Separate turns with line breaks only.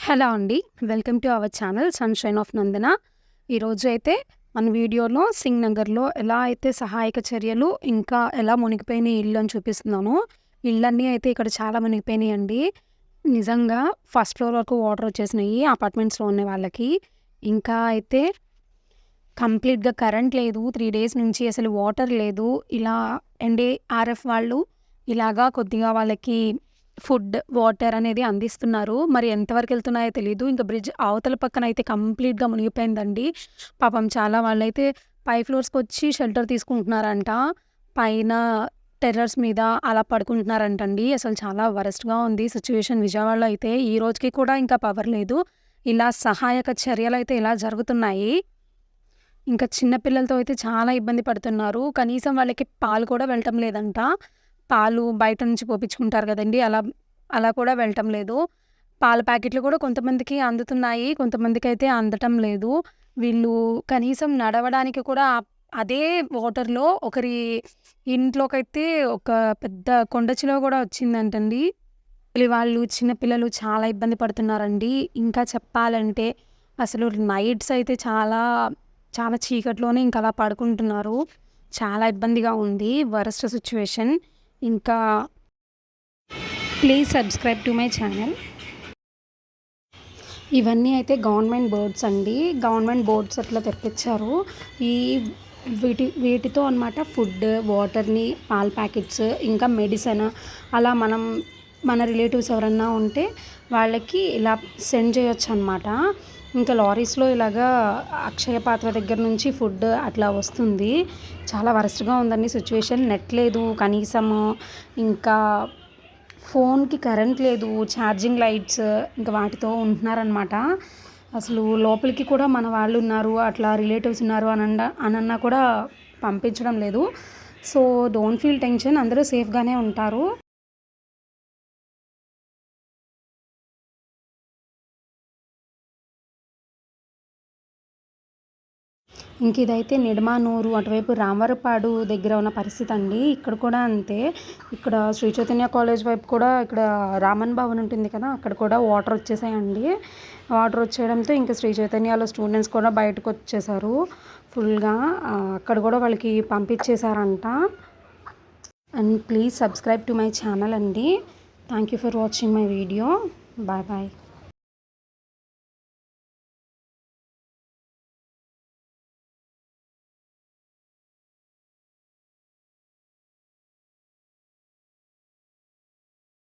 Hello అండి. Welcome to our channel sunshine of Nandana. ఈరోజు అయితే మన వీడియోలో సింగ్ నగర్‌లో ఎలా అయితే సహాయక చర్యలు, ఇంకా ఎలా మునిగిపోయిన ఇల్లు అని చూపిస్తున్నానో, ఇళ్ళన్నీ అయితే ఇక్కడ చాలా మునిగిపోయినాయండి. నిజంగా ఫస్ట్ ఫ్లోర్ వరకు వాటర్ వచ్చేసినాయి అపార్ట్మెంట్స్‌లో ఉన్న వాళ్ళకి. ఇంకా అయితే కంప్లీట్‌గా కరెంట్ లేదు. 3 డేస్ నుంచి అసలు వాటర్ లేదు. ఇలా ఎన్‌డీఆర్‌ఎఫ్ వాళ్ళు ఇలాగా కొద్దిగా వాళ్ళకి ఫుడ్, వాటర్ అనేది అందిస్తున్నారు. మరి ఎంతవరకు ఎళ్తున్నాయో తెలీదు. ఇంక బ్రిడ్జ్ అవతల పక్కన అయితే కంప్లీట్‌గా మునిగిపోయిందండి. పాపం చాలా వాళ్ళైతే పై ఫ్లోర్స్‌కొచ్చి షెల్టర్ తీసుకుంటున్నారంట. పైన టెర్రస్ మీద అలా పడుకుంటున్నారంటండి. అసలు చాలా వరస్ట్‌గా ఉంది సిట్యుయేషన్ విజయవాడలో అయితే. ఈ రోజుకి కూడా ఇంకా పవర్ లేదు. ఇలా సహాయక చర్యలైతే ఇలా జరుగుతున్నాయి. ఇంకా చిన్న పిల్లలతో అయితే చాలా ఇబ్బంది పడుతున్నారు. కనీసం వాళ్ళకి పాలు కూడా వెళ్ళటం లేదంట. పాలు బయట నుంచి పోపించుకుంటారు గదండీ! అలా కూడా వెళ్ళటం లేదు. పాల ప్యాకెట్లు కూడా కొంతమందికి అందుతున్నాయి. కొంతమందికైతే అందటం లేదు. వీళ్ళు కనీసం నడవడానికి కూడా అదే వాటర్‌లో ఒకరి ఇంట్లోకైతే ఒక పెద్ద కొండ చిలువ గూడా వచ్చిందంటండి. వాళ్ళు చిన్న పిల్లలు చాలా ఇబ్బంది పడుతున్నారండి. ఇంకా చెప్పాలంటే అసలు నైట్స్ అయితే చాలా, చాలా చీకట్లోనే ఇంక అలా పడుకుంటున్నారు. చాలా ఇబ్బందిగా ఉంది. Worst situation. ఇంకా please subscribe to my channel. ఇవన్నీ అయితే గవర్నమెంట్ బోర్డ్స్ అండి. గవర్నమెంట్ బోర్డ్స్ అట్లా తెప్పించారు. ఈ వీటితో అనమాట ఫుడ్, వాటర్‌ని, పాల ప్యాకెట్స్, ఇంకా మెడిసిన్ అలా మన రిలేటివ్స్ ఎవరన్నా ఉంటే వాళ్ళకి ఇలా సెండ్ చేయొచ్చనమాట. ఇంకా లారీస్‌లో ఇలాగా అక్షయ పాత్ర దగ్గర నుంచి ఫుడ్ అట్లా వస్తుంది. చాలా వరస్ట్‌గా ఉందండి సిట్యుయేషన్. నెట్ లేదు కనీసము. ఇంకా ఫోన్‌కి కరెంట్ లేదు. ఛార్జింగ్ లైట్స్ ఇంకా వాటితో ఉంటున్నారనమాట. అసలు లోపలికి కూడా మన వాళ్ళున్నారు, అట్లా రిలేటివ్స్ ఉన్నారు అనన్నా కూడా పంపించడం లేదు. So, don't feel tension. అందరూ సేఫ్‌గానే ఉంటారు. ఇదైతే నిడమానూరు అటువైపు రామవరపాడు దగ్గర ఉన్న పరిస్థితి అండి. ఇక్కడ కూడా అంతే. ఇక్కడ శ్రీ చైతన్య కాలేజ్ వైపు కూడా ఇక్కడ రామన్ భవన్ ఉంటుంది కదా! అక్కడ కూడా వాటర్ వచ్చేసాయండి. వాటర్ వచ్చేయడంతో ఇంకా శ్రీ చైతన్యలో స్టూడెంట్స్ కూడా బయటకొచ్చేసారు ఫుల్‌గా. అక్కడ కూడా వాళ్ళకి పంపించేసారంట. And please subscribe to my channel అండి. Thank you for watching my video. Bye bye.